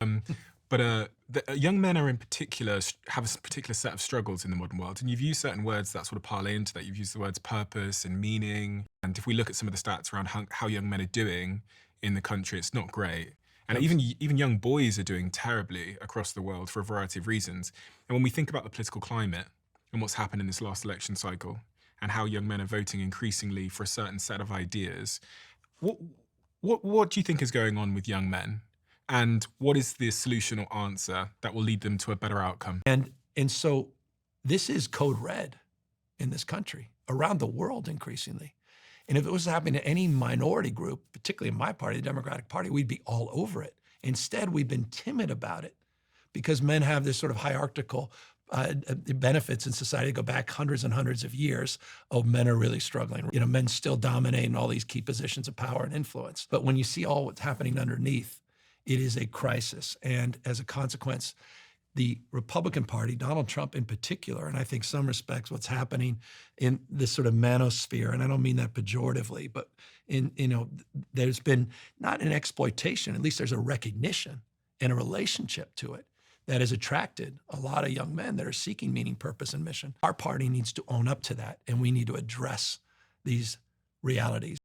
Um, but young men are in particular have a particular set of struggles in the modern world, and you've used certain words that sort of parlay into that. You've used the words purpose and meaning, and if we look at some of the stats around how young men are doing in the country, it's not great. And Abs even young boys are doing terribly across the world for a variety of reasons. And when we think about the political climate and what's happened in this last election cycle, and how young men are voting increasingly for a certain set of ideas, what what do you think is going on with young men? And what is the solution or answer that will lead them to a better outcome? and so this is code red in this country, around the world increasingly. And if it was happening to any minority group, particularly in my party, the Democratic Party, we'd be all over it. Instead, we've been timid about it because men have this sort of hierarchical benefits in society go back hundreds and hundreds of years. Oh, men are really struggling. You know, men still dominate in all these key positions of power and influence. But when you see all what's happening underneath, it is a crisis. And as a consequence, the Republican Party, Donald Trump in particular, and I think some respects what's happening in this sort of manosphere, and I don't mean that pejoratively, but there's been not an exploitation, at least there's a recognition and a relationship to it that has attracted a lot of young men that are seeking meaning, purpose, and mission. Our party needs to own up to that, and we need to address these realities.